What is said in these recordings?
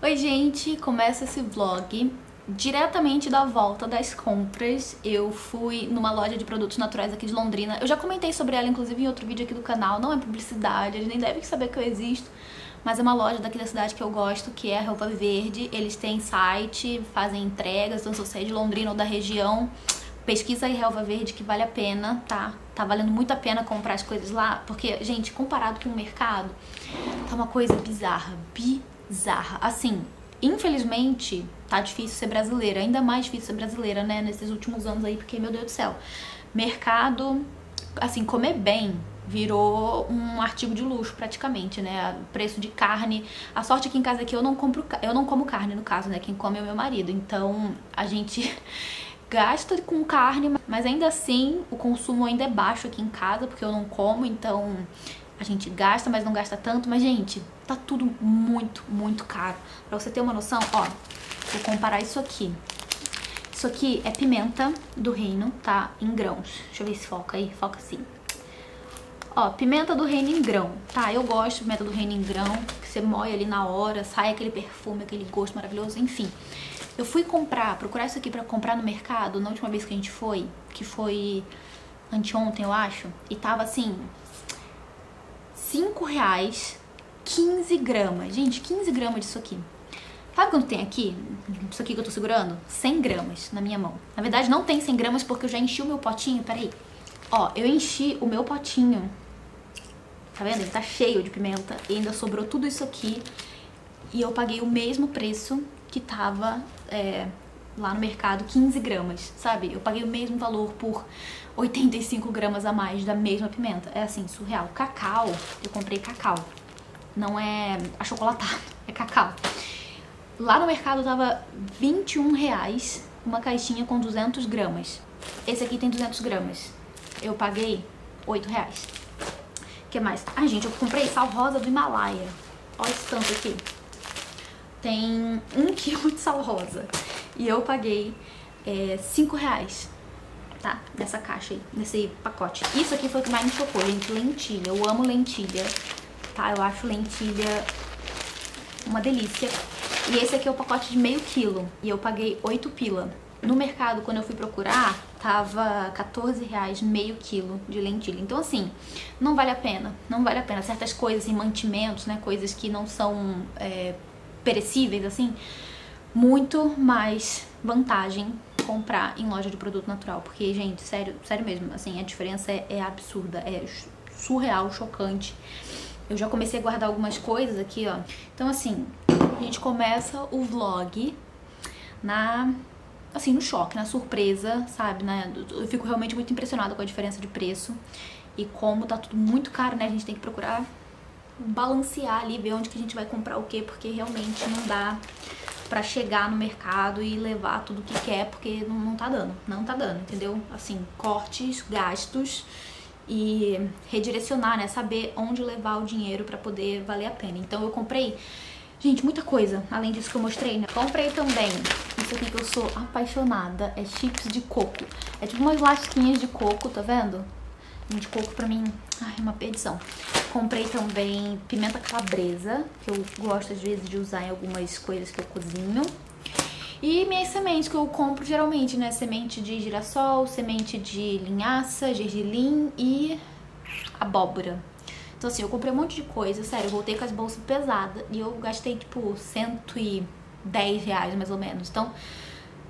Oi gente, começa esse vlog diretamente da volta das compras. Eu fui numa loja de produtos naturais aqui de Londrina. Eu já comentei sobre ela, inclusive, em outro vídeo aqui do canal. Não é publicidade, eles nem devem saber que eu existo. Mas é uma loja daqui da cidade que eu gosto, que é a Relva Verde. Eles têm site, fazem entregas, então se você é de Londrina ou da região, pesquisa aí Relva Verde que vale a pena, tá? Tá valendo muito a pena comprar as coisas lá, porque, gente, comparado com o mercado, tá uma coisa bizarra. Assim, infelizmente, tá difícil ser brasileira, ainda mais difícil ser brasileira, né, nesses últimos anos aí, porque, meu Deus do céu, mercado, assim, comer bem virou um artigo de luxo praticamente, né, preço de carne, a sorte aqui em casa é que eu não como carne, no caso, né, quem come é o meu marido, então a gente gasta com carne, mas ainda assim o consumo ainda é baixo aqui em casa, porque eu não como, então a gente gasta, mas não gasta tanto. Mas, gente, tá tudo muito, muito caro. Pra você ter uma noção, ó, vou comparar isso aqui. Isso aqui é pimenta do reino, tá? Em grãos. Deixa eu ver se foca aí. Foca sim. Ó, pimenta do reino em grão, tá? Eu gosto de pimenta do reino em grão, que você moe ali na hora, sai aquele perfume, aquele gosto maravilhoso, enfim. Eu fui procurar isso aqui pra comprar no mercado, na última vez que a gente foi, que foi anteontem, eu acho, e tava assim, R$5, 15 gramas. Gente, 15 gramas disso aqui. Sabe quanto tem aqui? Isso aqui que eu tô segurando? 100 gramas na minha mão. Na verdade, não tem 100 gramas porque eu já enchi o meu potinho. Peraí. Ó, eu enchi o meu potinho. Tá vendo? Ele tá cheio de pimenta. E ainda sobrou tudo isso aqui. E eu paguei o mesmo preço que tava lá no mercado, 15 gramas, sabe? Eu paguei o mesmo valor por 85 gramas a mais da mesma pimenta. É assim, surreal. Cacau, eu comprei cacau. Não é achocolatado, é cacau. Lá no mercado tava R$21 uma caixinha com 200 gramas. Esse aqui tem 200 gramas. Eu paguei R$8. O que mais? Ah, gente, eu comprei sal rosa do Himalaia. Olha esse tanto aqui. Tem 1 quilo de sal rosa. E eu paguei R$5, tá? Nessa caixa aí, nesse pacote. Isso aqui foi o que mais me chocou, gente. Lentilha. Eu amo lentilha, tá? Eu acho lentilha uma delícia. E esse aqui é o pacote de meio quilo. E eu paguei 8 pila. No mercado, quando eu fui procurar, tava R$14 meio quilo de lentilha. Então, assim, não vale a pena. Não vale a pena. Certas coisas, assim, mantimentos, né? Coisas que não são perecíveis, assim, muito mais vantagem comprar em loja de produto natural. Porque, gente, sério mesmo, assim, a diferença é absurda. É surreal, chocante. Eu já comecei a guardar algumas coisas aqui, ó. Então, assim, a gente começa o vlog assim, no choque, na surpresa, sabe, né? Eu fico realmente muito impressionada com a diferença de preço. E como tá tudo muito caro, né? A gente tem que procurar balancear ali, ver onde que a gente vai comprar o quê, porque realmente não dá pra chegar no mercado e levar tudo que quer, porque não tá dando, entendeu? Assim, cortes, gastos e redirecionar, né? Saber onde levar o dinheiro pra poder valer a pena. Então eu comprei, gente, muita coisa, além disso que eu mostrei, né? Comprei também isso aqui que eu sou apaixonada, é chips de coco. É tipo umas lasquinhas de coco, tá vendo? De coco pra mim, ai, uma perdição. Comprei também pimenta calabresa, que eu gosto às vezes de usar em algumas coisas que eu cozinho. E minhas sementes que eu compro geralmente, né? Semente de girassol, semente de linhaça, gergelim e abóbora. Então assim, eu comprei um monte de coisa, sério, eu voltei com as bolsas pesadas e eu gastei tipo R$110 mais ou menos. Então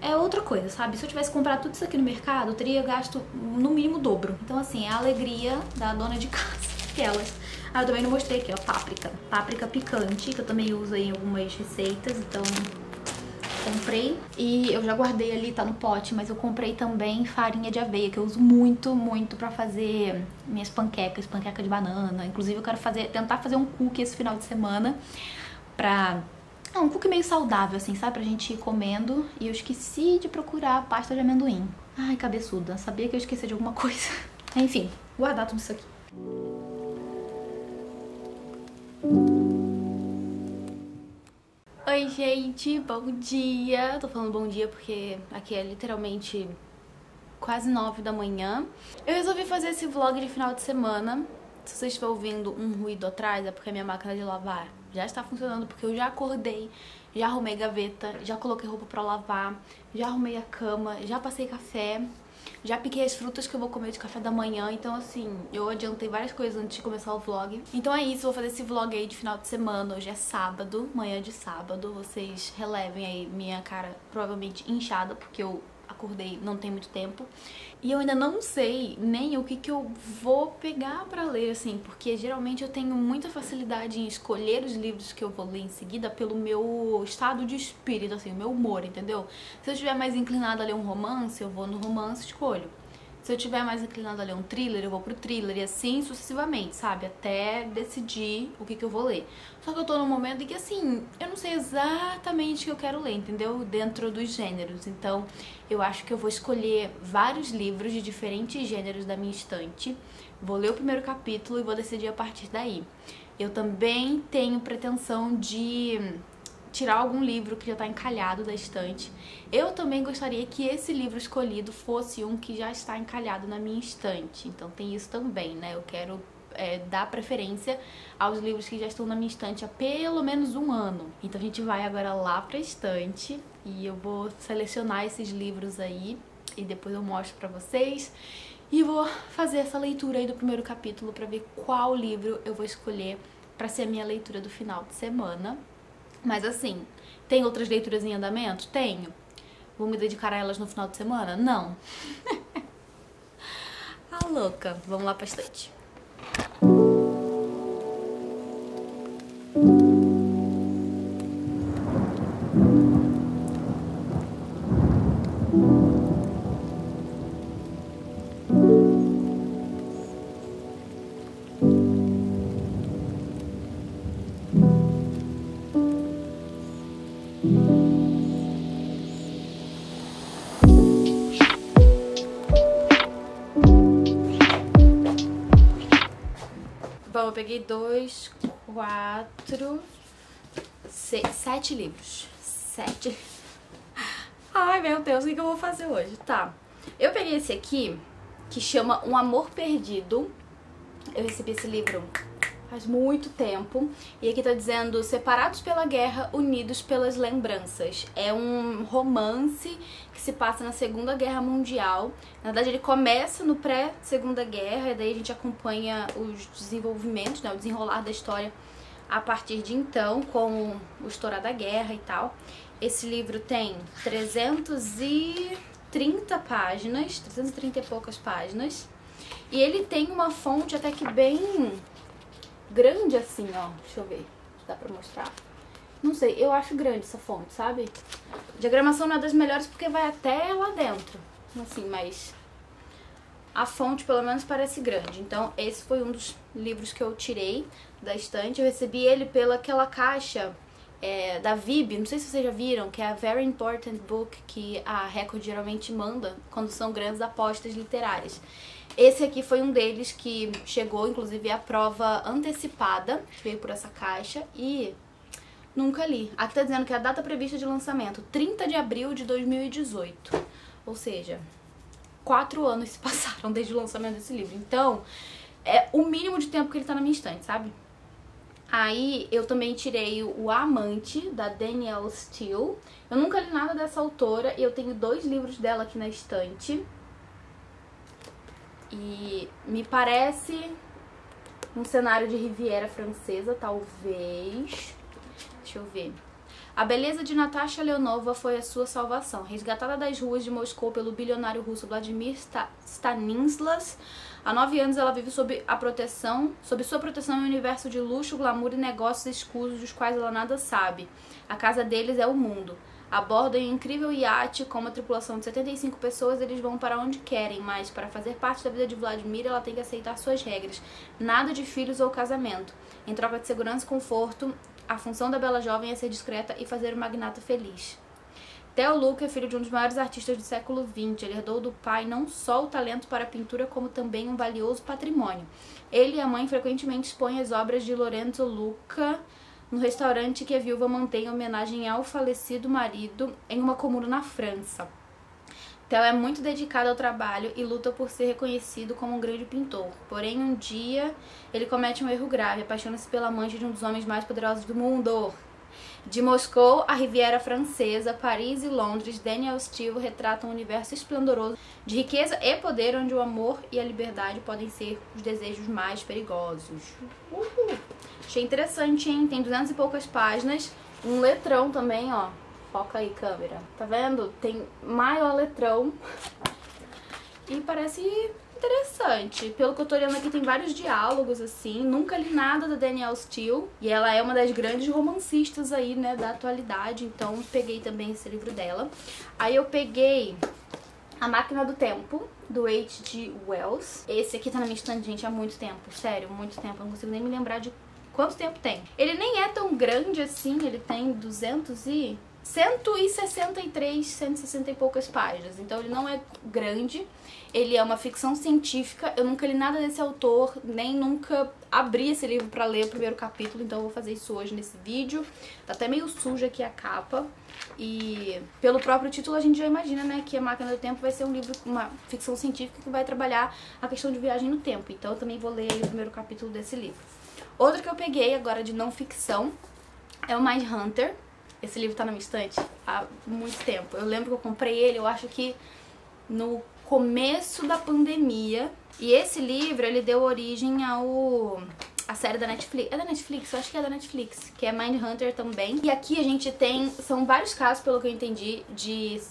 é outra coisa, sabe? Se eu tivesse comprado tudo isso aqui no mercado, eu teria gasto no mínimo o dobro. Então assim, é a alegria da dona de casa. aquelas. Ah, eu também não mostrei aqui, ó, páprica. Páprica picante, que eu também uso aí em algumas receitas, então comprei. E eu já guardei ali, tá no pote, mas eu comprei também farinha de aveia, que eu uso muito, muito pra fazer minhas panquecas, panqueca de banana. Inclusive eu quero tentar fazer um cookie esse final de semana um cookie meio saudável, assim, sabe? Pra gente ir comendo. E eu esqueci de procurar pasta de amendoim. Ai, cabeçuda. Sabia que eu esqueci de alguma coisa. Enfim, guardar tudo isso aqui. Oi, gente. Bom dia. Tô falando bom dia porque aqui é literalmente quase 9 da manhã. Eu resolvi fazer esse vlog de final de semana. Se você estiver ouvindo um ruído atrás, é porque a minha máquina de lavar já está funcionando, porque eu já acordei, já arrumei gaveta, já coloquei roupa pra lavar, já arrumei a cama, já passei café, já piquei as frutas que eu vou comer de café da manhã. Então assim, eu adiantei várias coisas antes de começar o vlog. Então é isso, vou fazer esse vlog aí de final de semana. Hoje é sábado, manhã de sábado. Vocês relevem aí minha cara provavelmente inchada, porque eu acordei não tem muito tempo. E eu ainda não sei nem o que eu vou pegar pra ler, assim, porque geralmente eu tenho muita facilidade em escolher os livros que eu vou ler em seguida pelo meu estado de espírito, assim, o meu humor, entendeu? Se eu estiver mais inclinada a ler um romance, eu vou no romance e escolho. Se eu estiver mais inclinada a ler um thriller, eu vou pro thriller, e assim sucessivamente, sabe? Até decidir o que eu vou ler. Só que eu tô num momento em que, assim, eu não sei exatamente o que eu quero ler, entendeu? Dentro dos gêneros. Então, eu acho que eu vou escolher vários livros de diferentes gêneros da minha estante. Vou ler o primeiro capítulo e vou decidir a partir daí. Eu também tenho pretensão de tirar algum livro que já tá encalhado da estante. Eu também gostaria que esse livro escolhido fosse um que já está encalhado na minha estante. Então tem isso também, né? Eu quero dar preferência aos livros que já estão na minha estante há pelo menos um ano. Então a gente vai agora lá pra estante e eu vou selecionar esses livros aí e depois eu mostro pra vocês. E vou fazer essa leitura aí do primeiro capítulo pra ver qual livro eu vou escolher pra ser a minha leitura do final de semana. Mas assim, tem outras leituras em andamento? Tenho. Vou me dedicar a elas no final de semana? Não. Ah, louca. Vamos lá pra estante. Bom, eu peguei 2, 4, 6, 7 livros. 7. Ai, meu Deus, o que eu vou fazer hoje? Tá, eu peguei esse aqui, que chama Um Amor Perdido. Eu recebi esse livro faz muito tempo. E aqui tá dizendo: separados pela guerra, unidos pelas lembranças. É um romance que se passa na Segunda Guerra Mundial. Na verdade, ele começa no pré-Segunda Guerra, e daí a gente acompanha os desenvolvimentos, né, o desenrolar da história a partir de então, com o estourar da guerra e tal. Esse livro tem 330 páginas, 330 e poucas páginas. E ele tem uma fonte até que bem grande assim, ó. Deixa eu ver se dá pra mostrar. Não sei, eu acho grande essa fonte, sabe? A diagramação não é das melhores porque vai até lá dentro, assim, mas a fonte pelo menos parece grande. Então esse foi um dos livros que eu tirei da estante. Eu recebi ele pela aquela caixa da Vib, não sei se vocês já viram, que é a Very Important Book, que a Record geralmente manda quando são grandes apostas literárias. Esse aqui foi um deles que chegou, inclusive, a prova antecipada, veio por essa caixa, e nunca li. Aqui tá dizendo que a data prevista de lançamento, 30 de abril de 2018. Ou seja, 4 anos se passaram desde o lançamento desse livro. Então, é o mínimo de tempo que ele tá na minha estante, sabe? Aí eu também tirei o A Amante, da Danielle Steel. Eu nunca li nada dessa autora e eu tenho 2 livros dela aqui na estante. E me parece um cenário de Riviera Francesa, talvez. Deixa eu ver. A beleza de Natasha Leonova foi a sua salvação. Resgatada das ruas de Moscou pelo bilionário russo Vladimir Stanislas, há 9 anos ela vive sob sua proteção em um universo de luxo, glamour e negócios escusos dos quais ela nada sabe. A casa deles é o mundo. A bordo em um incrível iate com uma tripulação de 75 pessoas, eles vão para onde querem, mas para fazer parte da vida de Vladimir, ela tem que aceitar suas regras. Nada de filhos ou casamento. Em troca de segurança e conforto, a função da bela jovem é ser discreta e fazer o magnata feliz. Theo Luca é filho de um dos maiores artistas do século XX. Ele herdou do pai não só o talento para a pintura, como também um valioso patrimônio. Ele e a mãe frequentemente expõem as obras de Lorenzo Luca no restaurante que a viúva mantém em homenagem ao falecido marido em uma comuna na França. Theo é muito dedicado ao trabalho e luta por ser reconhecido como um grande pintor. Porém, um dia, ele comete um erro grave, apaixona-se pela amante de um dos homens mais poderosos do mundo. De Moscou à Riviera Francesa, Paris e Londres, Danielle Steel retrata um universo esplendoroso de riqueza e poder, onde o amor e a liberdade podem ser os desejos mais perigosos. Achei interessante, hein? Tem 200 e poucas páginas, um letrão também, ó. Foca aí, câmera. Tá vendo? Tem maior letrão. E parece interessante. Pelo que eu tô olhando aqui, tem vários diálogos, assim. Nunca li nada da Danielle Steel. E ela é uma das grandes romancistas aí, né, da atualidade. Então, peguei também esse livro dela. Aí eu peguei A Máquina do Tempo, do H.G. Wells. Esse aqui tá na minha estante, gente, há muito tempo. Sério, muito tempo. Eu não consigo nem me lembrar de quanto tempo tem. Ele nem é tão grande assim. Ele tem 163, 160 e poucas páginas. Então ele não é grande. Ele é uma ficção científica. Eu nunca li nada desse autor, nem nunca abri esse livro pra ler o primeiro capítulo. Então eu vou fazer isso hoje nesse vídeo. Tá até meio suja aqui a capa. E pelo próprio título a gente já imagina, né, que A Máquina do Tempo vai ser um livro, uma ficção científica que vai trabalhar a questão de viagem no tempo. Então eu também vou ler aí o primeiro capítulo desse livro. Outro que eu peguei agora de não ficção é o Mindhunter. Esse livro tá na minha estante há muito tempo. Eu lembro que eu comprei ele, eu acho que no começo da pandemia. E esse livro, ele deu origem a série da Netflix. É da Netflix? Eu acho que é da Netflix. Que é Mindhunter também. E aqui a gente tem... São vários casos, pelo que eu entendi, de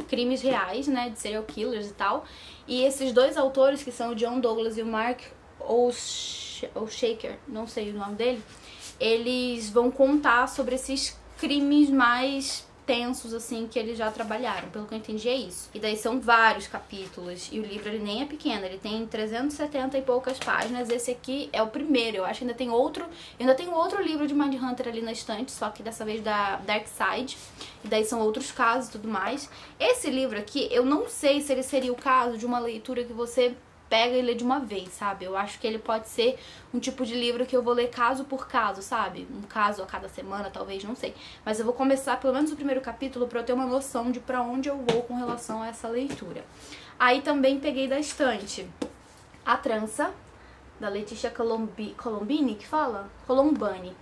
crimes reais, né? De serial killers e tal. E esses dois autores, que são o John Douglas e o Mark O'Shaker, não sei o nome dele, eles vão contar sobre esses crimes mais tensos, assim, que eles já trabalharam. Pelo que eu entendi é isso. E daí são vários capítulos. E o livro, ele nem é pequeno. Ele tem 370 e poucas páginas. Esse aqui é o primeiro. Eu acho que ainda tem outro... Eu ainda tenho outro livro de Mindhunter ali na estante, só que dessa vez da Dark Side. E daí são outros casos e tudo mais. Esse livro aqui, eu não sei se ele seria o caso de uma leitura que você pega e lê de uma vez, sabe? Eu acho que ele pode ser um tipo de livro que eu vou ler caso por caso, sabe? Um caso a cada semana, talvez, não sei. Mas eu vou começar pelo menos o primeiro capítulo pra eu ter uma noção de pra onde eu vou com relação a essa leitura. Aí também peguei da estante A Trança, da Letícia Colombini, que fala? Colombani.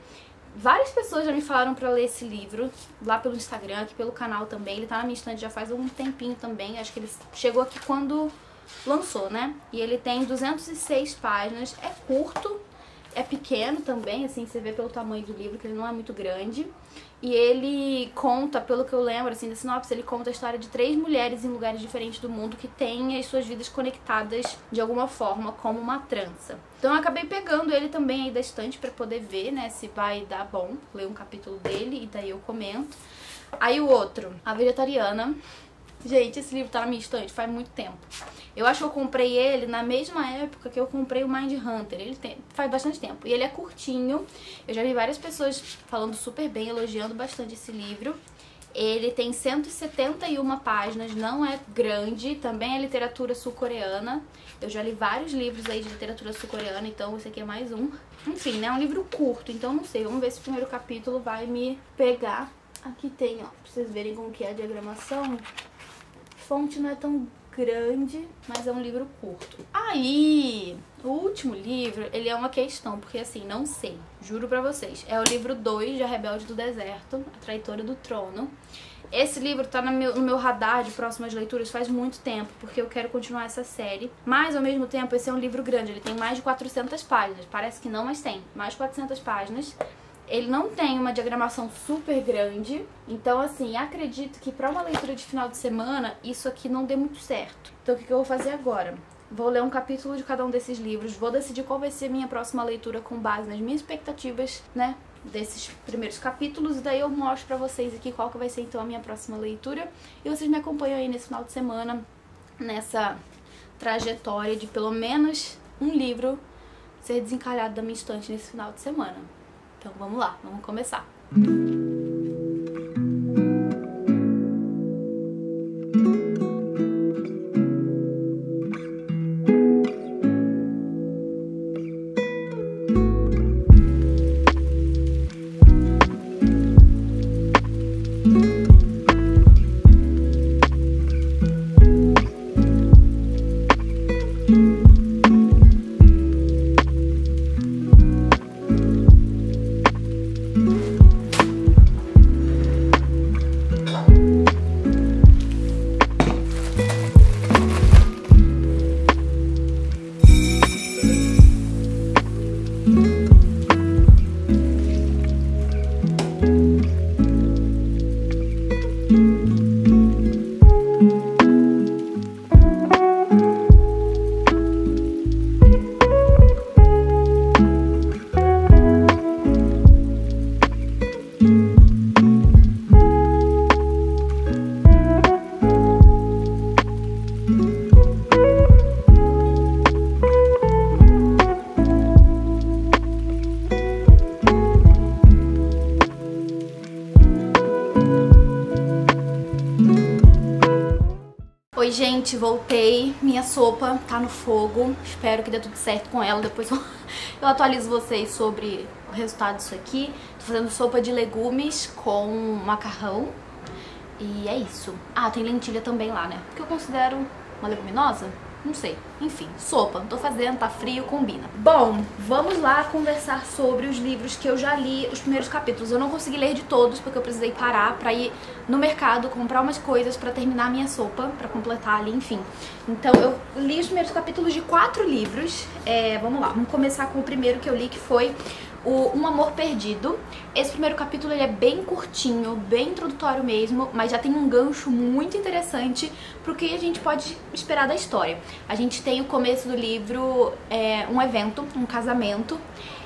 Várias pessoas já me falaram pra ler esse livro, lá pelo Instagram, aqui pelo canal também. Ele tá na minha estante já faz um tempinho também. Acho que ele chegou aqui quando lançou, né? E ele tem 206 páginas, é curto, é pequeno também, assim, você vê pelo tamanho do livro que ele não é muito grande. E ele conta, pelo que eu lembro, assim, da sinopse, ele conta a história de 3 mulheres em lugares diferentes do mundo que têm as suas vidas conectadas de alguma forma, como uma trança. Então eu acabei pegando ele também aí da estante pra poder ver, né, se vai dar bom, ler um capítulo dele e daí eu comento. Aí o outro, A Vegetariana. Gente, esse livro tá na minha estante faz muito tempo. Eu acho que eu comprei ele na mesma época que eu comprei o Mindhunter. Ele faz bastante tempo. E ele é curtinho. Eu já vi várias pessoas falando super bem, elogiando bastante esse livro. Ele tem 171 páginas, não é grande. Também é literatura sul-coreana. Eu já li vários livros aí de literatura sul-coreana, então esse aqui é mais um. Enfim, né? É um livro curto, então não sei. Vamos ver se o primeiro capítulo vai me pegar. Aqui tem, ó, pra vocês verem como que é a diagramação. Fonte não é tão grande, mas é um livro curto. Aí, o último livro, ele é uma questão, porque assim, não sei, juro pra vocês. É o livro 2 de A Rebelde do Deserto, A Traitora do Trono. Esse livro tá no meu radar de próximas leituras faz muito tempo, porque eu quero continuar essa série. Mas, ao mesmo tempo, esse é um livro grande, ele tem mais de 400 páginas. Parece que não, mas tem mais de 400 páginas. Ele não tem uma diagramação super grande, então assim, acredito que pra uma leitura de final de semana, isso aqui não dê muito certo. Então o que eu vou fazer agora? Vou ler um capítulo de cada um desses livros, vou decidir qual vai ser a minha próxima leitura com base nas minhas expectativas, né, desses primeiros capítulos, e daí eu mostro pra vocês aqui qual que vai ser então a minha próxima leitura, e vocês me acompanham aí nesse final de semana, nessa trajetória de pelo menos um livro ser desencalhado da minha estante nesse final de semana. Então vamos lá, vamos começar. Oi gente, voltei, minha sopa tá no fogo, espero que dê tudo certo com ela, depois eu atualizo vocês sobre o resultado disso aqui. Tô fazendo sopa de legumes com macarrão e é isso. Ah, tem lentilha também lá, né, porque eu considero uma leguminosa? Não sei, enfim, sopa, tô fazendo, tá frio, combina. Bom, vamos lá conversar sobre os livros que eu já li, os primeiros capítulos. Eu não consegui ler de todos porque eu precisei parar pra ir no mercado comprar umas coisas pra terminar a minha sopa, pra completar ali, enfim. Então eu li os primeiros capítulos de 4 livros. Vamos lá, vamos começar com o primeiro que eu li, que foi Um Amor Perdido. Esse primeiro capítulo ele é bem curtinho, bem introdutório mesmo, mas já tem um gancho muito interessante pro que a gente pode esperar da história. A gente tem o começo do livro, um evento, um casamento,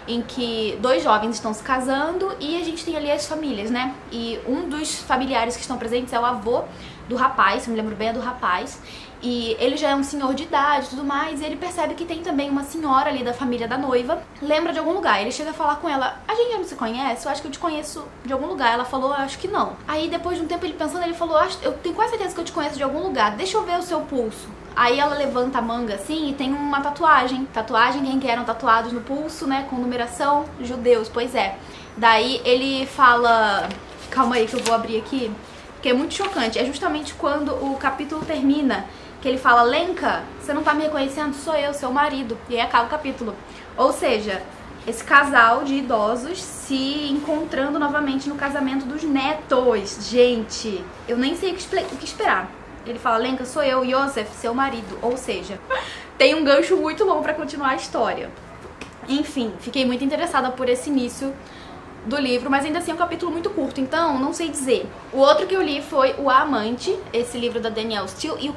em que 2 jovens estão se casando e a gente tem ali as famílias, né? E um dos familiares que estão presentes é o avô do rapaz, se eu me lembro bem, é do rapaz. E ele já é um senhor de idade e tudo mais, e ele percebe que tem também uma senhora ali da família da noiva, lembra de algum lugar. Ele chega a falar com ela: a gente já não se conhece? Eu acho que eu te conheço de algum lugar. Ela falou: eu acho que não. Aí depois de um tempo ele pensando, ele falou: eu tenho quase certeza que eu te conheço de algum lugar, deixa eu ver o seu pulso. Aí ela levanta a manga assim e tem uma tatuagem. Tatuagem, quem que eram tatuados no pulso, né, com numeração? Judeus, pois é. Daí ele fala... Calma aí que eu vou abrir aqui, que é muito chocante. É justamente quando o capítulo termina, que ele fala: Lenka, você não tá me reconhecendo? Sou eu, seu marido. E aí acaba o capítulo. Ou seja, esse casal de idosos se encontrando novamente no casamento dos netos. Gente, eu nem sei o que esperar. Ele fala: Lenka, sou eu, Yosef, seu marido. Ou seja, tem um gancho muito bom pra continuar a história. Enfim, fiquei muito interessada por esse início do livro, mas ainda assim é um capítulo muito curto, então não sei dizer. O outro que eu li foi O Amante, esse livro da Danielle Steel, e o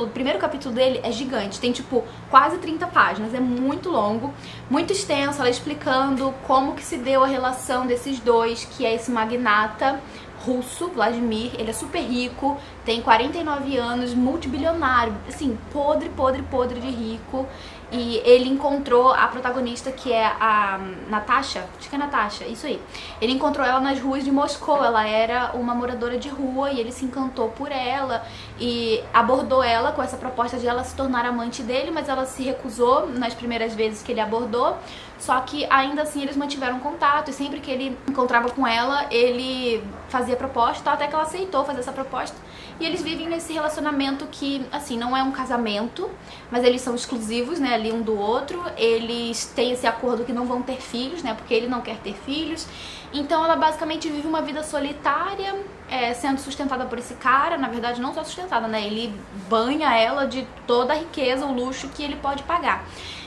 primeiro capítulo dele é gigante, tem tipo quase 30 páginas, é muito longo, muito extenso, ela explicando como que se deu a relação desses dois, que é esse magnata russo, Vladimir, ele é super rico, tem 49 anos, multibilionário, assim, podre de rico, e ele encontrou a protagonista, que é a Natasha, acho que é Natasha, isso aí. Ele encontrou ela nas ruas de Moscou, ela era uma moradora de rua e ele se encantou por ela e abordou ela com essa proposta de ela se tornar amante dele, mas ela se recusou nas primeiras vezes que ele abordou. Só que ainda assim eles mantiveram contato e sempre que ele encontrava com ela, ele fazia proposta, até que ela aceitou fazer essa proposta E eles vivem nesse relacionamento que, assim, não é um casamento, mas eles são exclusivos, né, ali um do outro. Eles têm esse acordo que não vão ter filhos, né, porque ele não quer ter filhos. Então ela basicamente vive uma vida solitária, sendo sustentada por esse cara. Na verdade, não só sustentada, né, ele banha ela de toda a riqueza, o luxo que ele pode pagar.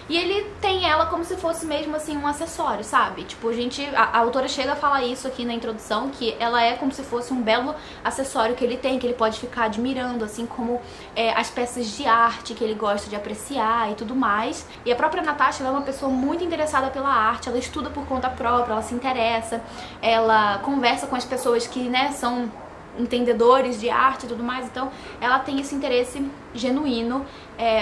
E ele tem ela como se fosse mesmo assim um acessório, sabe? Tipo, a autora chega a falar isso aqui na introdução, que ela é como se fosse um belo acessório que ele tem, que ele pode ficar admirando, assim como as peças de arte que ele gosta de apreciar e tudo mais. E a própria Natasha, ela é uma pessoa muito interessada pela arte, ela estuda por conta própria, ela se interessa, ela conversa com as pessoas que, né, são entendedores de arte e tudo mais, então ela tem esse interesse genuíno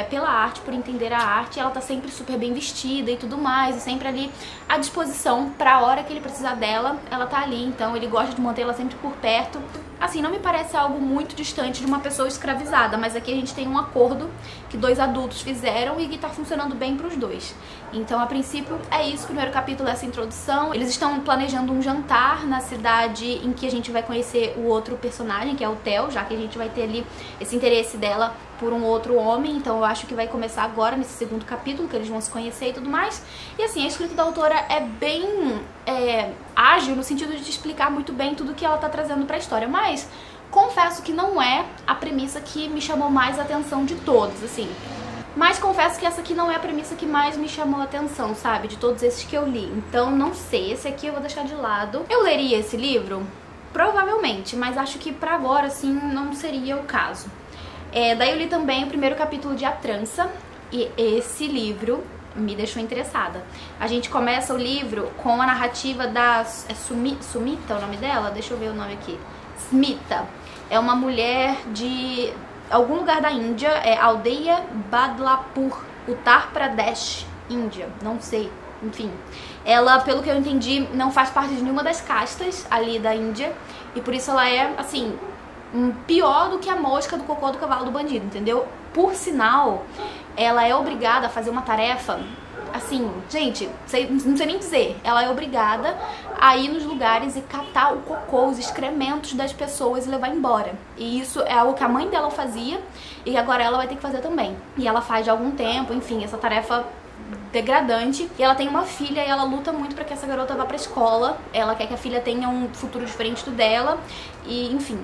pela arte, por entender a arte. Ela tá sempre super bem vestida e tudo mais, e sempre ali à disposição pra hora que ele precisar dela, ela tá ali, então ele gosta de mantê-la sempre por perto. Assim, não me parece algo muito distante de uma pessoa escravizada, mas aqui a gente tem um acordo que dois adultos fizeram e que tá funcionando bem pros dois. Então, a princípio, é isso. O primeiro capítulo é essa introdução. Eles estão planejando um jantar na cidade em que a gente vai conhecer o outro personagem, que é o Theo, já que a gente vai ter ali esse interesse dela por um outro homem. Então eu acho que vai começar agora nesse segundo capítulo, que eles vão se conhecer e tudo mais. E assim, a escrita da autora é bem ágil no sentido de te explicar muito bem tudo que ela tá trazendo pra história, mas confesso que não é a premissa que me chamou mais a atenção de todos, assim. Mas confesso que essa aqui não é a premissa que mais me chamou a atenção, sabe? De todos esses que eu li. Então não sei, esse aqui eu vou deixar de lado. Eu leria esse livro? Provavelmente, mas acho que pra agora, assim, não seria o caso. Daí eu li também o primeiro capítulo de A Trança, e esse livro me deixou interessada. A gente começa o livro com a narrativa da Sumita, o nome dela? Deixa eu ver o nome aqui. Smita. É uma mulher de algum lugar da Índia, aldeia Badlapur, Uttar Pradesh, Índia, não sei, enfim. Ela, pelo que eu entendi, não faz parte de nenhuma das castas ali da Índia, e por isso ela é, assim, pior do que a mosca do cocô do cavalo do bandido, entendeu? Por sinal, ela é obrigada a fazer uma tarefa, assim, gente, não sei nem dizer, ela é obrigada a ir nos lugares e catar o cocô, os excrementos das pessoas e levar embora. E isso é algo que a mãe dela fazia e agora ela vai ter que fazer também. E ela faz de algum tempo, enfim, essa tarefa degradante. E ela tem uma filha e ela luta muito pra que essa garota vá pra escola. Ela quer que a filha tenha um futuro diferente do dela e, enfim,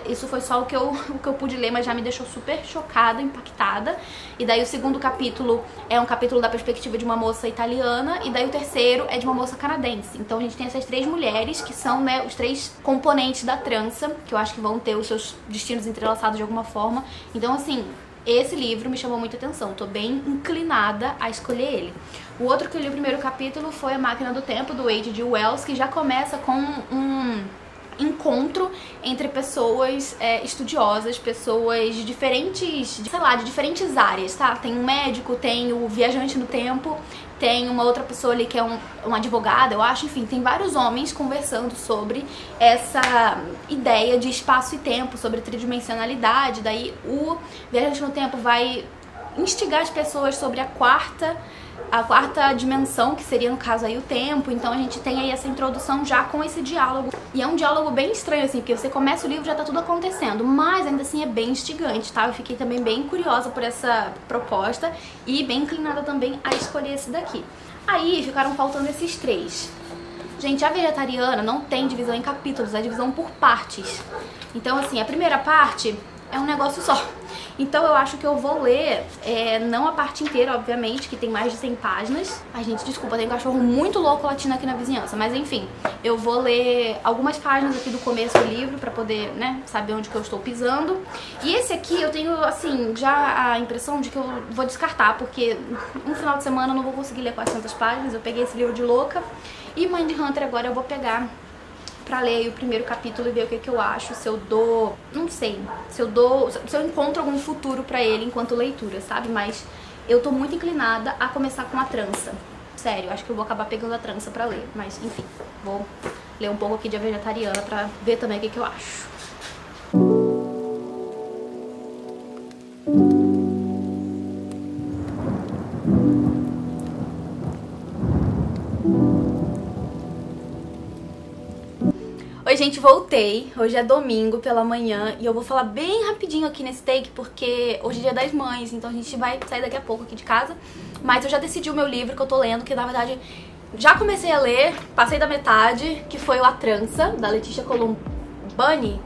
isso foi só o que eu pude ler, mas já me deixou super chocada, impactada. E daí o segundo capítulo é um capítulo da perspectiva de uma moça italiana, e daí o terceiro é de uma moça canadense. Então a gente tem essas três mulheres que são, né, os três componentes da trança, que eu acho que vão ter os seus destinos entrelaçados de alguma forma. Então, assim, esse livro me chamou muita atenção, tô bem inclinada a escolher ele. O outro que eu li o primeiro capítulo foi A Máquina do Tempo, do H.G. Wells, que já começa com um encontro entre pessoas estudiosas, pessoas de diferentes, sei lá, de diferentes áreas, tá? Tem um médico, tem o viajante no tempo, tem uma outra pessoa ali que é um advogado, eu acho, enfim, tem vários homens conversando sobre essa ideia de espaço e tempo, sobre tridimensionalidade. Daí o viajante no tempo vai instigar as pessoas sobre a quarta dimensão, que seria no caso aí o tempo. Então a gente tem aí essa introdução já com esse diálogo, e é um diálogo bem estranho assim, porque você começa o livro e já tá tudo acontecendo, mas ainda assim é bem instigante, tá? Eu fiquei também bem curiosa por essa proposta e bem inclinada também a escolher esse daqui. Aí ficaram faltando esses três. Gente, a Vegetariana não tem divisão em capítulos, é divisão por partes. Então assim, a primeira parte é um negócio só. Então eu acho que eu vou ler, não a parte inteira, obviamente, que tem mais de 100 páginas. Ai, gente, desculpa, tem um cachorro muito louco latindo aqui na vizinhança. Mas enfim, eu vou ler algumas páginas aqui do começo do livro pra poder, né, saber onde que eu estou pisando. E esse aqui eu tenho, assim, já a impressão de que eu vou descartar, porque um final de semana eu não vou conseguir ler 400 páginas. Eu peguei esse livro de louca. E Mindhunter agora eu vou pegar pra ler aí o primeiro capítulo e ver o que eu acho, se eu dou, não sei, se eu encontro algum futuro pra ele enquanto leitura, sabe? Mas eu tô muito inclinada a começar com A Trança. Sério, acho que eu vou acabar pegando A Trança pra ler, mas enfim, vou ler um pouco aqui de A Vegetariana pra ver também o que eu acho. Oi, Oi, gente, voltei. Hoje é domingo pela manhã e eu vou falar bem rapidinho aqui nesse take porque hoje é dia das mães, então a gente vai sair daqui a pouco aqui de casa. Mas eu já decidi o meu livro que eu tô lendo, que na verdade já comecei a ler, passei da metade, que foi o A Trança, da Letícia Colombani.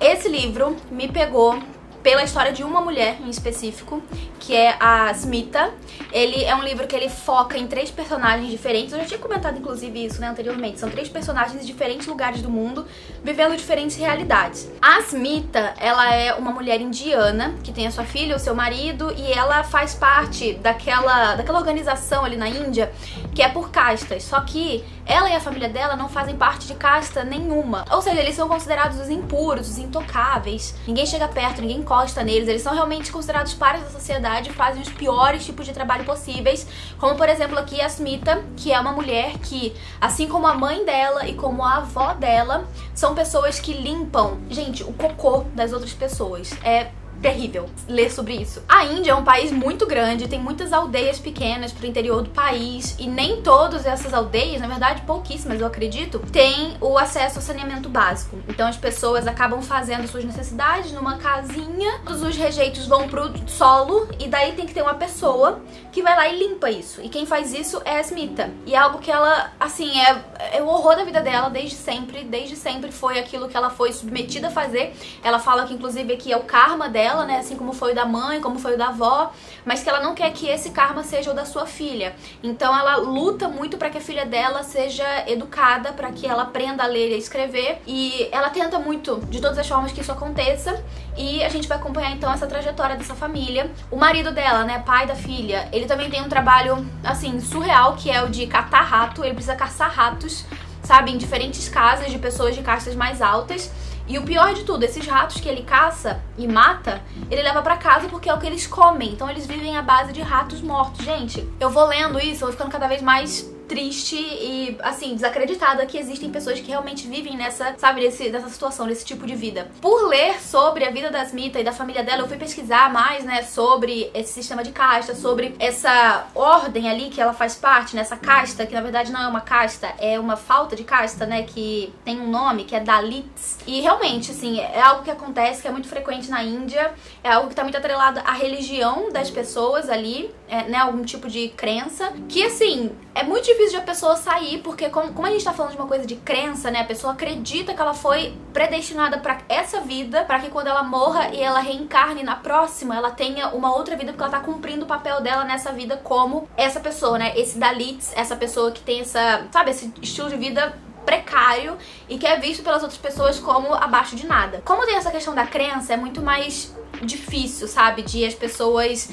Esse livro me pegou pela história de uma mulher em específico, que é a Smita. Ele é um livro que ele foca em 3 personagens diferentes. Eu já tinha comentado inclusive isso, né, anteriormente. São 3 personagens de diferentes lugares do mundo, vivendo diferentes realidades. A Smita, ela é uma mulher indiana, que tem a sua filha, o seu marido, e ela faz parte daquela organização ali na Índia, que é por castas. Só que ela e a família dela não fazem parte de casta nenhuma. Ou seja, eles são considerados os impuros, os intocáveis. Ninguém chega perto, ninguém encosta neles. Eles são realmente considerados pares da sociedade, fazem os piores tipos de trabalho possíveis. Como, por exemplo, aqui a Smita, que é uma mulher que, assim como a mãe dela e como a avó dela, são pessoas que limpam, gente, o cocô das outras pessoas. É terrível ler sobre isso. A Índia é um país muito grande, tem muitas aldeias pequenas pro interior do país e nem todas essas aldeias, na verdade pouquíssimas eu acredito, têm o acesso ao saneamento básico. Então as pessoas acabam fazendo suas necessidades numa casinha, todos os rejeitos vão pro solo e daí tem que ter uma pessoa que vai lá e limpa isso. E quem faz isso é a Smita. E é algo que ela, assim, é o horror da vida dela desde sempre foi aquilo que ela foi submetida a fazer. Ela fala que inclusive aqui é o karma dela, né, assim como foi o da mãe, como foi o da avó, mas que ela não quer que esse karma seja o da sua filha. Então ela luta muito para que a filha dela seja educada, para que ela aprenda a ler e a escrever, e ela tenta muito de todas as formas que isso aconteça. E a gente vai acompanhar então essa trajetória dessa família. O marido dela, né, pai da filha, ele também tem um trabalho assim surreal, que é o de catar rato. Ele precisa caçar ratos, sabe, em diferentes casas de pessoas de castas mais altas. E o pior de tudo, esses ratos que ele caça e mata, ele leva pra casa porque é o que eles comem. Então eles vivem à base de ratos mortos. Gente, eu vou lendo isso, eu vou ficando cada vez mais triste e, assim, desacreditada que existem pessoas que realmente vivem nessa, sabe, nessa situação, nesse tipo de vida. Por ler sobre a vida da Smita e da família dela, eu fui pesquisar mais, né, sobre esse sistema de casta, sobre essa ordem ali que ela faz parte, nessa casta, que na verdade não é uma casta, é uma falta de casta, né, que tem um nome, que é Dalits. E realmente, assim, é algo que acontece, que é muito frequente na Índia, é algo que tá muito atrelado à religião das pessoas ali, né, algum tipo de crença, que, assim, é muito difícil de a pessoa sair, porque como a gente tá falando de uma coisa de crença, né, a pessoa acredita que ela foi predestinada pra essa vida, pra que quando ela morra e ela reencarne na próxima, ela tenha uma outra vida, porque ela tá cumprindo o papel dela nessa vida como essa pessoa, né, esse Dalits, essa pessoa que tem essa, sabe, esse estilo de vida precário e que é visto pelas outras pessoas como abaixo de nada. Como tem essa questão da crença, é muito mais difícil, sabe, de as pessoas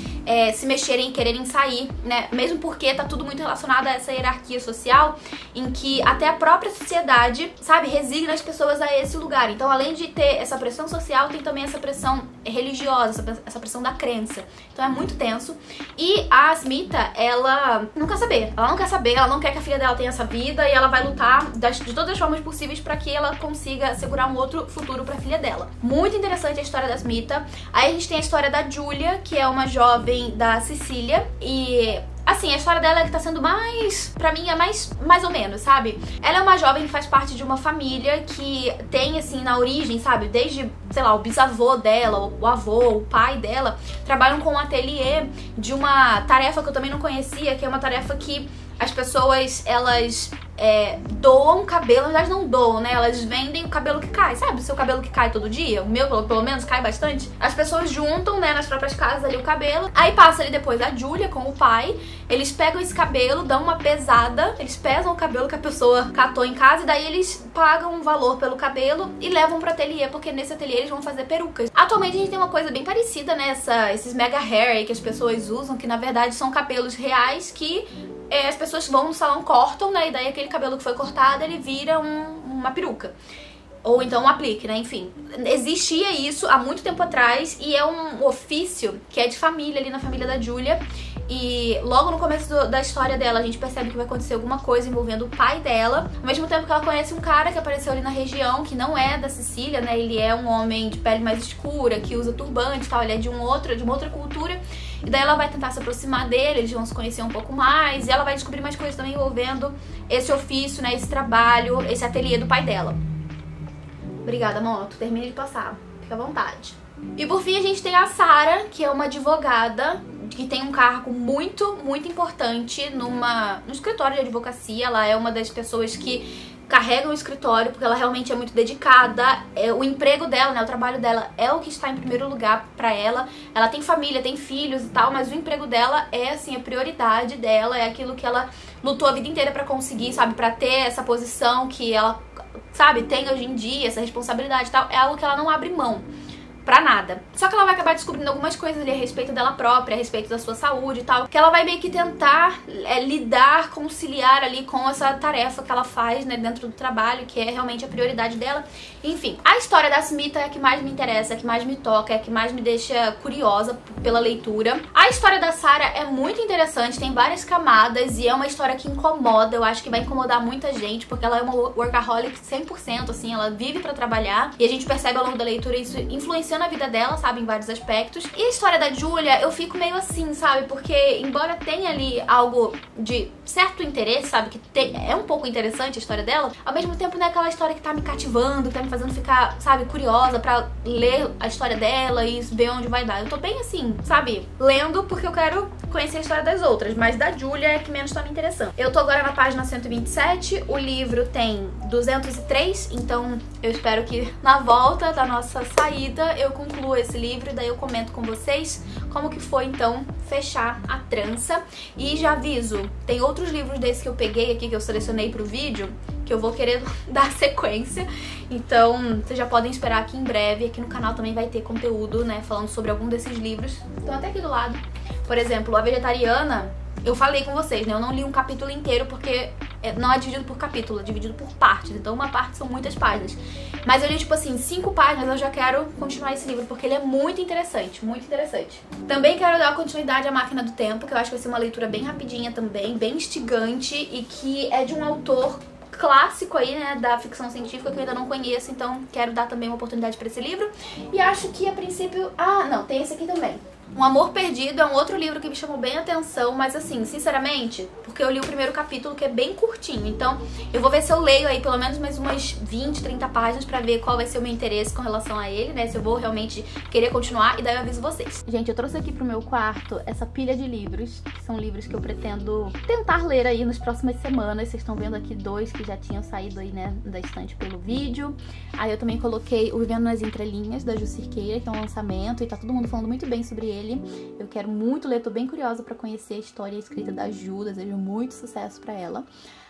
se mexerem e quererem sair, né, mesmo porque tá tudo muito relacionado a essa hierarquia social em que até a própria sociedade, sabe, resigna as pessoas a esse lugar. Então, além de ter essa pressão social, tem também essa pressão religiosa, essa pressão da crença. Então é muito tenso. E a Smita, ela não quer saber, ela não quer que a filha dela tenha essa vida e ela vai lutar de todas as formas possíveis pra que ela consiga assegurar um outro futuro pra filha dela. Muito interessante a história da Smita. Aí a gente tem a história da Julia, que é uma jovem da Sicília, e assim, a história dela é que tá sendo mais, pra mim, é mais ou menos, sabe? Ela é uma jovem que faz parte de uma família que tem, assim, na origem, sabe? Desde, sei lá, o bisavô dela, o avô, o pai dela, trabalham com um ateliê de uma tarefa que eu também não conhecia, que é uma tarefa que as pessoas, elas doam cabelo, na verdade não doam, né? Elas vendem o cabelo que cai, sabe? O seu cabelo que cai todo dia, o meu pelo menos cai bastante. As pessoas juntam, né, nas próprias casas ali o cabelo, aí passa ali depois a Julia com o pai, eles pegam esse cabelo, dão uma pesada, eles pesam o cabelo que a pessoa catou em casa e daí eles pagam um valor pelo cabelo e levam pro ateliê, porque nesse ateliê eles vão fazer perucas. Atualmente a gente tem uma coisa bem parecida, né? Esses mega hair aí que as pessoas usam, que na verdade são cabelos reais que as pessoas vão no salão, cortam, né? E daí aquele cabelo que foi cortado, ele vira uma peruca. Ou então um aplique, né? Enfim, existia isso há muito tempo atrás e é um ofício que é de família, ali na família da Julia. E logo no começo da história dela, a gente percebe que vai acontecer alguma coisa envolvendo o pai dela. Ao mesmo tempo que ela conhece um cara que apareceu ali na região, que não é da Sicília, né? Ele é um homem de pele mais escura, que usa turbante e tal, ele é de uma outra cultura. E daí ela vai tentar se aproximar dele, eles vão se conhecer um pouco mais, e ela vai descobrir mais coisas também envolvendo esse ofício, né, esse trabalho, esse ateliê do pai dela. Obrigada, amor, tu termina de passar, fica à vontade. E por fim a gente tem a Sarah, que é uma advogada que tem um cargo muito, muito importante no escritório de advocacia. Ela é uma das pessoas que carregam o escritório porque ela realmente é muito dedicada. O emprego dela, né, o trabalho dela é o que está em primeiro lugar pra ela. Ela tem família, tem filhos e tal, mas o emprego dela é, assim, a prioridade dela, é aquilo que ela lutou a vida inteira pra conseguir, sabe, pra ter essa posição que ela, sabe, tem hoje em dia, essa responsabilidade e tal. É algo que ela não abre mão pra nada. Só que ela vai acabar descobrindo algumas coisas ali a respeito dela própria, a respeito da sua saúde e tal, que ela vai meio que tentar lidar, conciliar ali com essa tarefa que ela faz, né, dentro do trabalho, que é realmente a prioridade dela. Enfim, a história da Smita é a que mais me interessa, é a que mais me toca, é a que mais me deixa curiosa pela leitura. A história da Sarah é muito interessante, tem várias camadas e é uma história que incomoda. Eu acho que vai incomodar muita gente, porque ela é uma workaholic 100%, assim, ela vive pra trabalhar e a gente percebe ao longo da leitura isso influenciando a vida dela, sabe, em vários aspectos. E a história da Julia, eu fico meio assim, sabe, porque embora tenha ali algo de certo interesse, sabe, que é um pouco interessante a história dela, ao mesmo tempo não é aquela história que tá me cativando, que tá me fazendo ficar, sabe, curiosa pra ler a história dela e ver onde vai dar. Eu tô bem assim, sabe, lendo porque eu quero conhecer a história das outras, mas da Julia é que menos tá me interessando. Eu tô agora na página 127, o livro tem 203, então eu espero que na volta da nossa saída eu concluo esse livro e daí eu comento com vocês como que foi então fechar a trança. E já aviso, tem outros livros desses que eu peguei aqui, que eu selecionei pro vídeo, que eu vou querer dar sequência, então vocês já podem esperar que em breve aqui no canal também vai ter conteúdo, né, falando sobre algum desses livros. Estão até aqui do lado. Por exemplo, A Vegetariana, eu falei com vocês, né, eu não li um capítulo inteiro porque não é dividido por capítulo, é dividido por partes, então uma parte são muitas páginas. Mas eu li, tipo assim, 5 páginas, eu já quero continuar esse livro, porque ele é muito interessante, muito interessante. Também quero dar continuidade à Máquina do Tempo, que eu acho que vai ser uma leitura bem rapidinha também, bem instigante, e que é de um autor clássico aí, né, da ficção científica que eu ainda não conheço, então quero dar também uma oportunidade pra esse livro. E acho que a princípio... Ah, não, tem esse aqui também. Um Amor Perdido é um outro livro que me chamou bem a atenção, mas assim, sinceramente, porque eu li o primeiro capítulo, que é bem curtinho, então eu vou ver se eu leio aí pelo menos mais umas 20, 30 páginas pra ver qual vai ser o meu interesse com relação a ele, né, se eu vou realmente querer continuar, e daí eu aviso vocês. Gente, eu trouxe aqui pro meu quarto essa pilha de livros, que são livros que eu pretendo tentar ler aí nas próximas semanas. Vocês estão vendo aqui 2 que já tinham saído aí, né, da estante pelo vídeo. Aí eu também coloquei o Vivendo nas Entrelinhas, da Ju Cirqueira, que é um lançamento, e tá todo mundo falando muito bem sobre ele. Eu quero muito ler, tô bem curiosa pra conhecer a história e a escrita da Ju, desejo muito sucesso pra ela.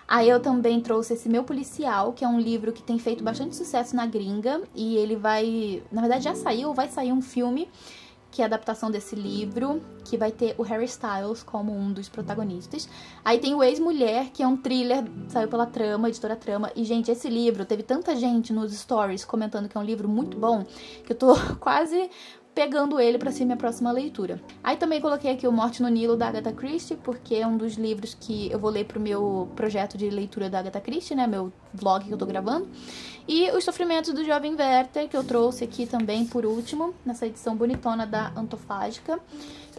Aí eu também trouxe esse Meu Policial, que é um livro que tem feito bastante sucesso na gringa, e ele vai... Na verdade já saiu, vai sair um filme, que é a adaptação desse livro, que vai ter o Harry Styles como um dos protagonistas. Aí tem o Ex-Mulher, que é um thriller, saiu pela Trama, editora Trama. E, gente, esse livro, teve tanta gente nos stories comentando que é um livro muito bom, que eu tô quase pegando ele pra ser minha próxima leitura. Aí também coloquei aqui o Morte no Nilo, da Agatha Christie, porque é um dos livros que eu vou ler pro meu projeto de leitura da Agatha Christie, né, meu vlog que eu tô gravando. E Os Sofrimentos do Jovem Werther, que eu trouxe aqui também por último, nessa edição bonitona da Antofágica,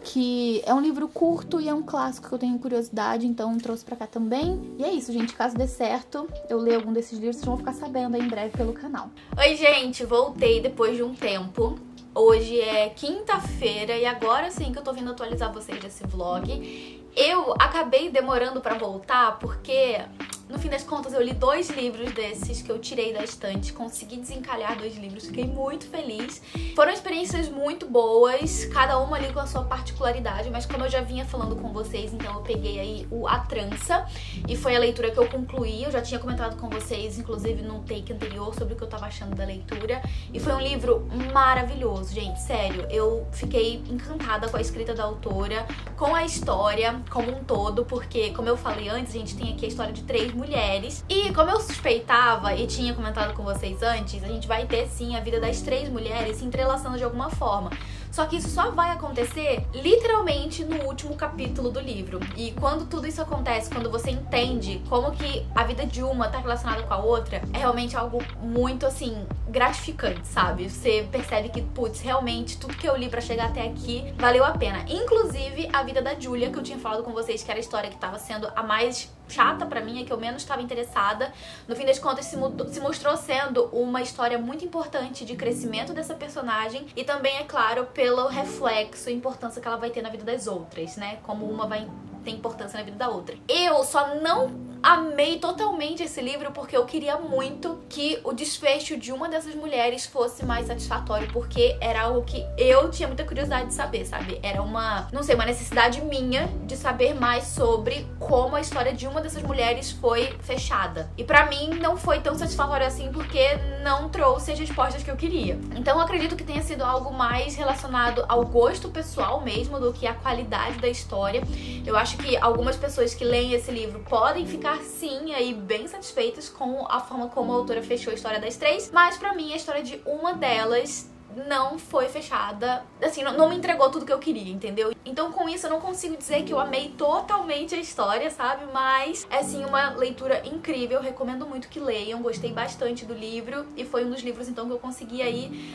que é um livro curto e é um clássico que eu tenho curiosidade, então trouxe pra cá também. E é isso, gente, caso dê certo, eu ler algum desses livros, vocês vão ficar sabendo aí em breve pelo canal. Oi, gente, voltei depois de um tempo. Hoje é quinta-feira e agora sim que eu tô vindo atualizar vocês desse vlog. Eu acabei demorando pra voltar porque, no fim das contas, eu li 2 livros desses que eu tirei da estante, consegui desencalhar 2 livros, fiquei muito feliz. Foram experiências muito boas, cada uma ali com a sua particularidade, mas como eu já vinha falando com vocês, então eu peguei aí A Trança, e foi a leitura que eu concluí. Eu já tinha comentado com vocês, inclusive num take anterior, sobre o que eu tava achando da leitura, e foi um livro maravilhoso, gente, sério. Eu fiquei encantada com a escrita da autora, com a história como um todo, porque, como eu falei antes, a gente tem aqui a história de 3 mulheres, e como eu suspeitava e tinha comentado com vocês antes, a gente vai ter sim a vida das 3 mulheres se entrelaçando de alguma forma. Só que isso só vai acontecer literalmente no último capítulo do livro. E quando tudo isso acontece, quando você entende como que a vida de uma tá relacionada com a outra, é realmente algo muito, assim, gratificante, sabe? Você percebe que, putz, realmente tudo que eu li pra chegar até aqui valeu a pena. Inclusive a vida da Julia, que eu tinha falado com vocês que era a história que tava sendo a mais chata pra mim, a que eu menos estava interessada. No fim das contas, se mostrou sendo uma história muito importante de crescimento dessa personagem e também, é claro, pelo reflexo e importância que ela vai ter na vida das outras, né? Como uma vai ter importância na vida da outra. Eu só não amei totalmente esse livro porque eu queria muito que o desfecho de uma dessas mulheres fosse mais satisfatório, porque era algo que eu tinha muita curiosidade de saber, sabe? Era uma, não sei, uma necessidade minha de saber mais sobre como a história de uma dessas mulheres foi fechada. E pra mim não foi tão satisfatório assim porque não trouxe as respostas que eu queria. Então eu acredito que tenha sido algo mais relacionado ao gosto pessoal mesmo do que à qualidade da história. Eu acho que algumas pessoas que leem esse livro podem ficar sim aí bem satisfeitas com a forma como a autora fechou a história das três, mas pra mim a história de uma delas não foi fechada, assim, não me entregou tudo que eu queria, entendeu? Então com isso eu não consigo dizer que eu amei totalmente a história, sabe? Mas é sim uma leitura incrível, eu recomendo muito que leiam, gostei bastante do livro e foi um dos livros então que eu consegui aí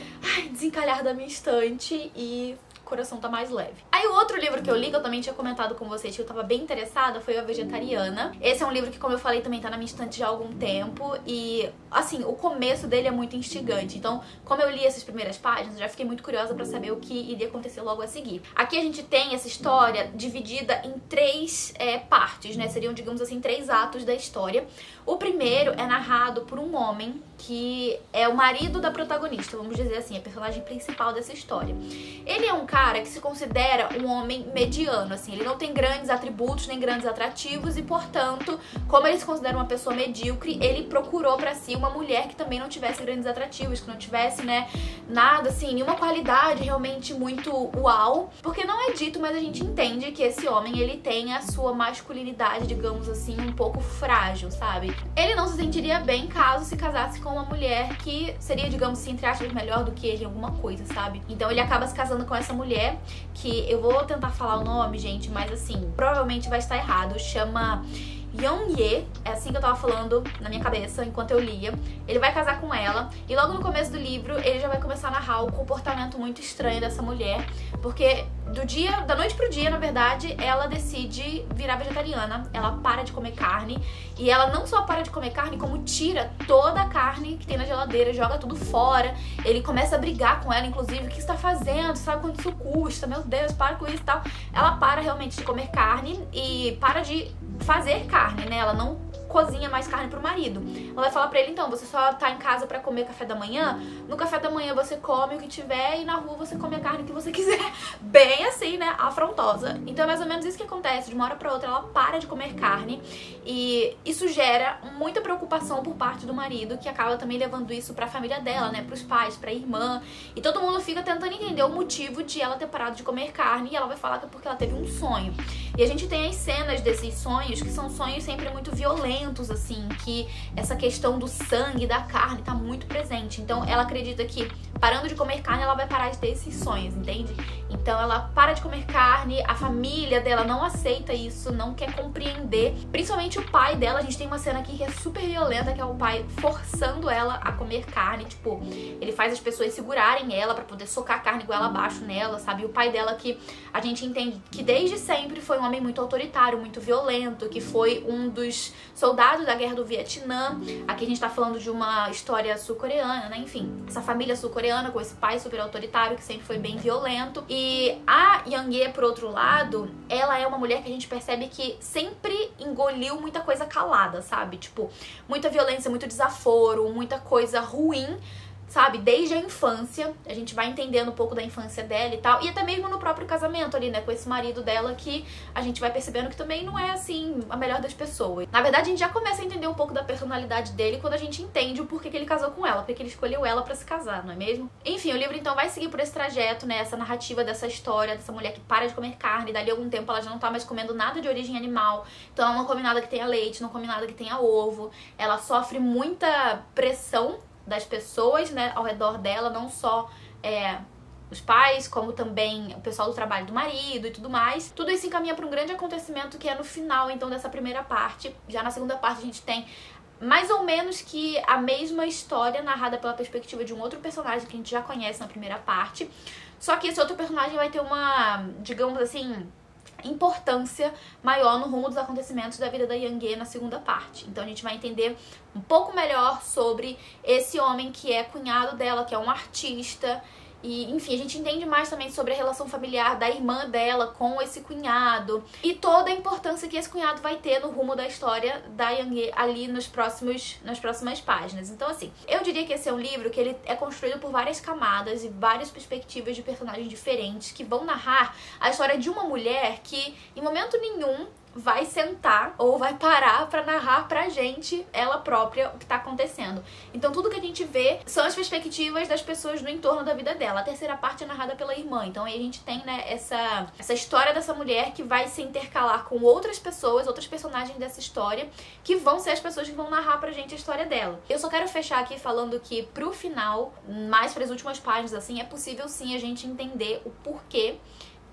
desencalhar da minha estante e o coração tá mais leve. Aí o outro livro que eu li, que eu também tinha comentado com vocês que eu tava bem interessada, foi A Vegetariana. Esse é um livro que, como eu falei, também tá na minha estante já há algum tempo e, assim, o começo dele é muito instigante. Então, como eu li essas primeiras páginas, eu já fiquei muito curiosa pra saber o que iria acontecer logo a seguir. Aqui a gente tem essa história dividida em três partes, né? Seriam, digamos assim, 3 atos da história. O primeiro é narrado por um homem que é o marido da protagonista, vamos dizer assim, a personagem principal dessa história. Ele é um cara que se considera um homem mediano, assim, ele não tem grandes atributos nem grandes atrativos e, portanto, como ele se considera uma pessoa medíocre, ele procurou pra si uma mulher que também não tivesse grandes atrativos, que não tivesse, né, nada, assim, nenhuma qualidade realmente muito uau, porque não é dito, mas a gente entende que esse homem, ele tem a sua masculinidade, digamos assim, um pouco frágil, sabe? Ele não se sentiria bem caso se casasse com uma mulher que seria, digamos assim, entre aspas, melhor do que ele em alguma coisa, sabe? Então ele acaba se casando com essa mulher, que eu vou tentar falar o nome, gente, mas assim, provavelmente vai estar errado, chama Young-ye, é assim que eu tava falando na minha cabeça enquanto eu lia. Ele vai casar com ela e logo no começo do livro ele já vai começar a narrar o comportamento muito estranho dessa mulher, porque da noite pro dia, na verdade, ela decide virar vegetariana, ela para de comer carne e ela não só para de comer carne, como tira toda a carne que tem na geladeira, joga tudo fora. Ele começa a brigar com ela, inclusive, o que você tá fazendo? Sabe quanto isso custa? Meu Deus, para com isso e tal. Ela para realmente de comer carne e para de fazer carne, né? Ela não cozinha mais carne pro marido. Ela vai falar pra ele, então, você só tá em casa pra comer café da manhã? No café da manhã você come o que tiver e na rua você come a carne que você quiser. Bem assim, né? Afrontosa. Então é mais ou menos isso que acontece. De uma hora pra outra ela para de comer carne e isso gera muita preocupação por parte do marido, que acaba também levando isso pra família dela, né? Pros pais, pra irmã. E todo mundo fica tentando entender o motivo de ela ter parado de comer carne e ela vai falar que é porque ela teve um sonho. E a gente tem as cenas desses sonhos, que são sonhos sempre muito violentos, assim, que essa questão do sangue, da carne, tá muito presente. Então ela acredita que parando de comer carne, ela vai parar de ter esses sonhos, entende? Então ela para de comer carne, a família dela não aceita isso, não quer compreender. Principalmente o pai dela, a gente tem uma cena aqui que é super violenta, que é o pai forçando ela a comer carne, tipo, ele faz as pessoas segurarem ela pra poder socar a carne goela abaixo nela, sabe? E o pai dela, que a gente entende que desde sempre foi um homem muito autoritário, muito violento, que foi um dos soldados da guerra do Vietnã. Aqui a gente tá falando de uma história sul-coreana, né? Enfim, essa família sul-coreana com esse pai super autoritário que sempre foi bem violento. E a Young-ye, por outro lado, ela é uma mulher que a gente percebe que sempre engoliu muita coisa calada, sabe? Tipo, muita violência, muito desaforo, muita coisa ruim, sabe? Desde a infância, a gente vai entendendo um pouco da infância dela e tal, e até mesmo no próprio casamento ali, né, com esse marido dela, que a gente vai percebendo que também não é, assim, a melhor das pessoas. Na verdade, a gente já começa a entender um pouco da personalidade dele quando a gente entende o porquê que ele casou com ela, porque ele escolheu ela pra se casar, não é mesmo? Enfim, o livro então vai seguir por esse trajeto, né, essa narrativa dessa história, dessa mulher que para de comer carne, dali a algum tempo ela já não tá mais comendo nada de origem animal, então ela não come nada que tenha leite, não come nada que tenha ovo, ela sofre muita pressão das pessoas, né, ao redor dela, não só os pais, como também o pessoal do trabalho do marido e tudo mais. Tudo isso encaminha para um grande acontecimento que é no final, então, dessa primeira parte. Já na segunda parte a gente tem mais ou menos que a mesma história narrada pela perspectiva de um outro personagem que a gente já conhece na primeira parte. Só que esse outro personagem vai ter uma, digamos assim, importância maior no rumo dos acontecimentos da vida da Young-Ge na segunda parte. Então a gente vai entender um pouco melhor sobre esse homem que é cunhado dela, que é um artista. E, enfim, a gente entende mais também sobre a relação familiar da irmã dela com esse cunhado e toda a importância que esse cunhado vai ter no rumo da história da Young-Ge ali nas próximas páginas. Então, assim, eu diria que esse é um livro que ele é construído por várias camadas e várias perspectivas de personagens diferentes que vão narrar a história de uma mulher que, em momento nenhum, vai sentar ou vai parar pra narrar pra gente, ela própria, o que tá acontecendo. Então tudo que a gente vê são as perspectivas das pessoas no entorno da vida dela. A terceira parte é narrada pela irmã. Então aí a gente tem, né, essa história dessa mulher que vai se intercalar com outras pessoas, outros personagens dessa história, que vão ser as pessoas que vão narrar pra gente a história dela. Eu só quero fechar aqui falando que pro final, mais pras últimas páginas, assim, é possível sim a gente entender o porquê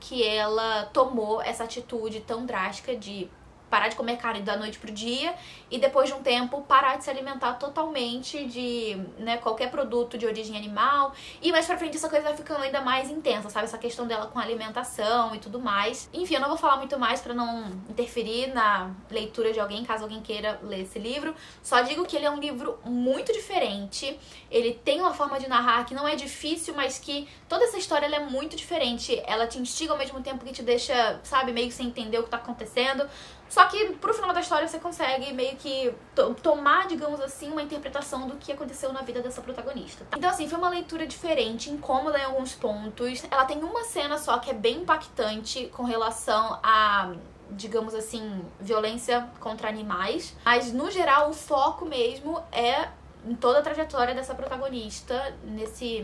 que ela tomou essa atitude tão drástica de parar de comer carne da noite pro dia e depois de um tempo parar de se alimentar totalmente de, né, qualquer produto de origem animal. E mais pra frente essa coisa vai ficando ainda mais intensa, sabe? Essa questão dela com a alimentação e tudo mais. Enfim, eu não vou falar muito mais pra não interferir na leitura de alguém, caso alguém queira ler esse livro. Só digo que ele é um livro muito diferente. Ele tem uma forma de narrar que não é difícil, mas que toda essa história ela é muito diferente. Ela te instiga ao mesmo tempo que te deixa, sabe, meio que sem entender o que tá acontecendo. Só que pro final da história você consegue meio que tomar, digamos assim, uma interpretação do que aconteceu na vida dessa protagonista. Então assim, foi uma leitura diferente, incômoda em alguns pontos. Ela tem uma cena só que é bem impactante com relação a, digamos assim, violência contra animais. Mas no geral o foco mesmo é em toda a trajetória dessa protagonista, nesse,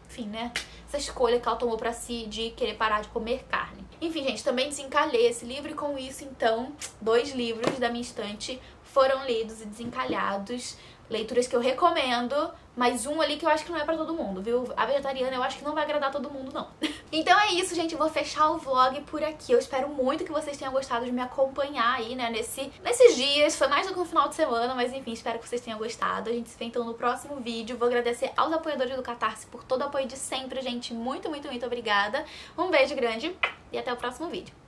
enfim, né, essa escolha que ela tomou pra si de querer parar de comer carne. Enfim, gente, também desencalhei esse livro e com isso, então, 2 livros da minha estante foram lidos e desencalhados. Leituras que eu recomendo, mas um ali que eu acho que não é pra todo mundo, viu? A Vegetariana eu acho que não vai agradar todo mundo, não. Então é isso, gente. Eu vou fechar o vlog por aqui. Eu espero muito que vocês tenham gostado de me acompanhar aí, né, nesses dias. Foi mais do que um final de semana, mas enfim, espero que vocês tenham gostado. A gente se vê então no próximo vídeo. Vou agradecer aos apoiadores do Catarse por todo o apoio de sempre, gente. Muito, muito, muito obrigada. Um beijo grande e até o próximo vídeo.